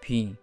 비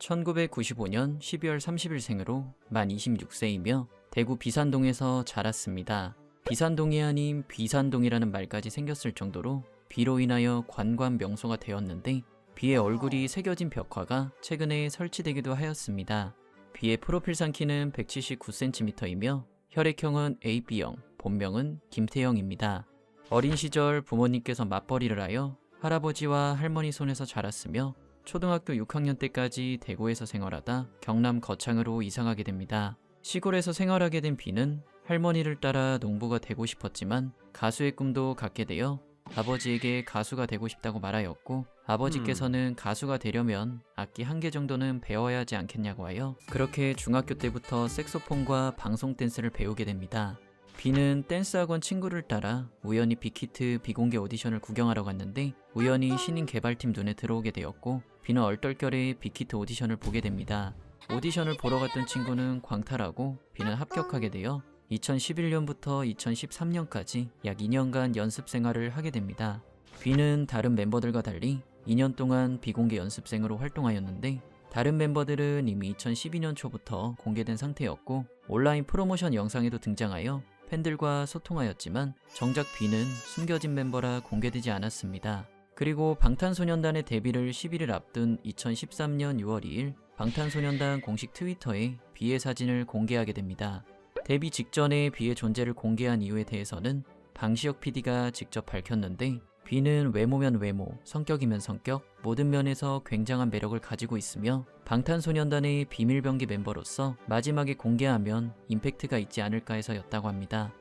1995년 12월 30일 생으로 만 26세이며 대구 비산동에서 자랐습니다. 비산동이 아닌 비산동이라는 말까지 생겼을 정도로 비로 인하여 관광 명소가 되었는데 비의 얼굴이 새겨진 벽화가 최근에 설치되기도 하였습니다. 비의 프로필상 키는 179cm이며 혈액형은 AB형, 본명은 김태형입니다. 어린 시절 부모님께서 맞벌이를 하여 할아버지와 할머니 손에서 자랐으며 초등학교 6학년 때까지 대구에서 생활하다 경남 거창으로 이사가게 됩니다. 시골에서 생활하게 된 비는 할머니를 따라 농부가 되고 싶었지만 가수의 꿈도 갖게 되어 아버지에게 가수가 되고 싶다고 말하였고 아버지께서는 가수가 되려면 악기 1개 정도는 배워야 하지 않겠냐고 하여 그렇게 중학교 때부터 색소폰과 방송 댄스를 배우게 됩니다. 비는 댄스학원 친구를 따라 우연히 빅히트 비공개 오디션을 구경하러 갔는데 우연히 신인 개발팀 눈에 들어오게 되었고 비는 얼떨결에 빅히트 오디션을 보게 됩니다. 오디션을 보러 갔던 친구는 광탈하고 비는 합격하게 되어 2011년부터 2013년까지 약 2년간 연습 생활을 하게 됩니다. 비는 다른 멤버들과 달리 2년 동안 비공개 연습생으로 활동하였는데 다른 멤버들은 이미 2012년 초부터 공개된 상태였고 온라인 프로모션 영상에도 등장하여 팬들과 소통하였지만 정작 비는 숨겨진 멤버라 공개되지 않았습니다. 그리고 방탄소년단의 데뷔를 11일 앞둔 2013년 6월 2일 방탄소년단 공식 트위터에 비의 사진을 공개하게 됩니다. 데뷔 직전에 비의 존재를 공개한 이유에 대해서는 방시혁 PD가 직접 밝혔는데 비는 외모면 외모, 성격이면 성격, 모든 면에서 굉장한 매력을 가지고 있으며 방탄소년단의 비밀병기 멤버로서 마지막에 공개하면 임팩트가 있지 않을까 해서였다고 합니다.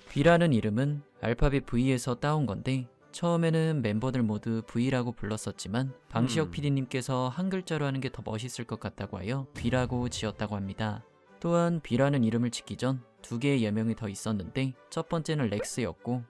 비라는 이름은 알파벳 V에서 따온 건데 처음에는 멤버들 모두 V라고 불렀었지만 방시혁 PD님께서 한 글자로 하는 게 더 멋있을 것 같다고 하여 비라고 지었다고 합니다. 또한 비라는 이름을 짓기 전 2개의 예명이 더 있었는데 첫 번째는 렉스였고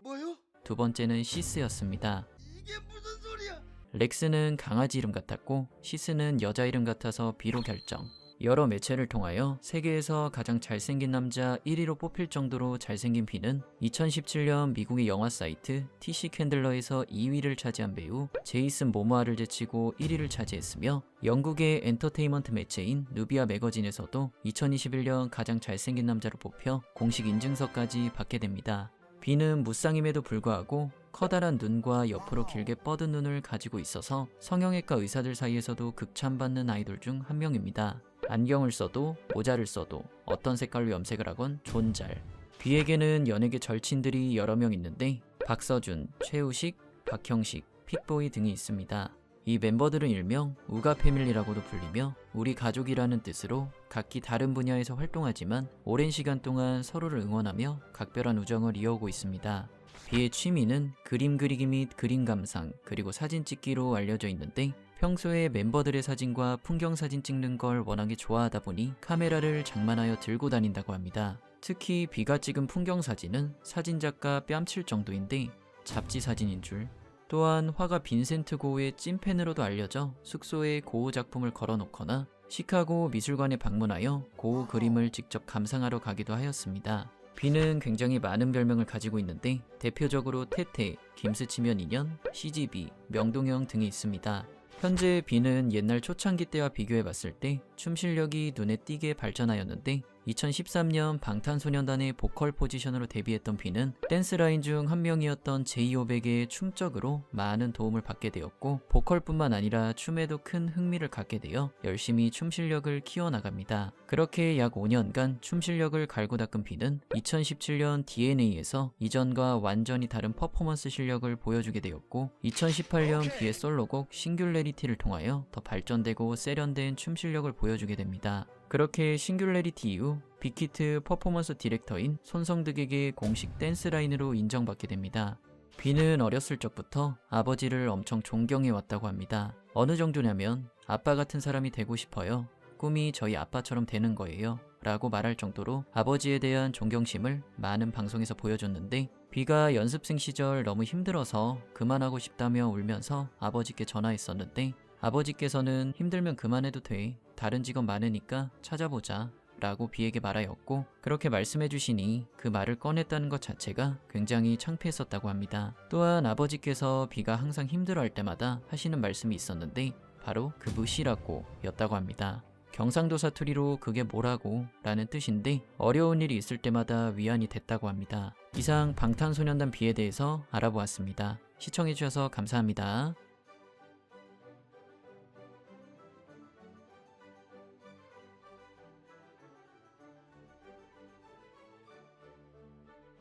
두 번째는 시스였습니다. 이게 무슨 소리야? 렉스는 강아지 이름 같았고 시스는 여자 이름 같아서 비로 결정. 여러 매체를 통하여 세계에서 가장 잘생긴 남자 1위로 뽑힐 정도로 잘생긴 비는 2017년 미국의 영화 사이트 TC 캔들러에서 2위를 차지한 배우 제이슨 모모아를 제치고 1위를 차지했으며 영국의 엔터테인먼트 매체인 누비아 매거진에서도 2021년 가장 잘생긴 남자로 뽑혀 공식 인증서까지 받게 됩니다. 비는 무쌍임에도 불구하고 커다란 눈과 옆으로 길게 뻗은 눈을 가지고 있어서 성형외과 의사들 사이에서도 극찬받는 아이돌 중 한 명입니다. 안경을 써도 모자를 써도 어떤 색깔로 염색을 하건 존잘. 비에게는 연예계 절친들이 여러 명 있는데 박서준, 최우식, 박형식, 픽보이 등이 있습니다. 이 멤버들은 일명 우가 패밀리라고도 불리며 우리 가족이라는 뜻으로 각기 다른 분야에서 활동하지만 오랜 시간 동안 서로를 응원하며 각별한 우정을 이어오고 있습니다. 비의 취미는 그림 그리기 및 그림 감상 그리고 사진 찍기로 알려져 있는데 평소에 멤버들의 사진과 풍경 사진 찍는 걸 워낙에 좋아하다 보니 카메라를 장만하여 들고 다닌다고 합니다. 특히 비가 찍은 풍경 사진은 사진작가 뺨칠 정도인데 잡지 사진인 줄. 또한 화가 빈센트 고흐의 찐팬으로도 알려져 숙소에 고흐 작품을 걸어놓거나 시카고 미술관에 방문하여 고흐 그림을 직접 감상하러 가기도 하였습니다. 비는 굉장히 많은 별명을 가지고 있는데 대표적으로 태태, 김스치면 인연, CGB, 명동형 등이 있습니다. 현재 비는 옛날 초창기 때와 비교해봤을 때 춤 실력이 눈에 띄게 발전하였는데 2013년 방탄소년단의 보컬 포지션으로 데뷔했던 비는 댄스라인 중 한 명이었던 제이홉에게 춤적으로 많은 도움을 받게 되었고 보컬뿐만 아니라 춤에도 큰 흥미를 갖게 되어 열심히 춤 실력을 키워나갑니다. 그렇게 약 5년간 춤 실력을 갈고 닦은 비는 2017년 DNA에서 이전과 완전히 다른 퍼포먼스 실력을 보여주게 되었고 2018년 비의 솔로곡 싱귤레리티를 통하여 더 발전되고 세련된 춤 실력을 보여주게 됩니다. 그렇게 싱귤레리티 이후 빅히트 퍼포먼스 디렉터인 손성득에게 공식 댄스 라인으로 인정받게 됩니다. 비는 어렸을 적부터 아버지를 엄청 존경해 왔다고 합니다. 어느 정도냐면 아빠 같은 사람이 되고 싶어요. 꿈이 저희 아빠처럼 되는 거예요. 라고 말할 정도로 아버지에 대한 존경심을 많은 방송에서 보여줬는데 비가 연습생 시절 너무 힘들어서 그만하고 싶다며 울면서 아버지께 전화했었는데 아버지께서는 힘들면 그만해도 돼. 다른 직업 많으니까 찾아보자 라고 비에게 말하였고 그렇게 말씀해 주시니 그 말을 꺼냈다는 것 자체가 굉장히 창피했었다고 합니다. 또한 아버지께서 비가 항상 힘들어할 때마다 하시는 말씀이 있었는데 바로 그 무시라고 였다고 합니다. 경상도 사투리로 그게 뭐라고 라는 뜻인데 어려운 일이 있을 때마다 위안이 됐다고 합니다. 이상 방탄소년단 비에 대해서 알아보았습니다. 시청해주셔서 감사합니다.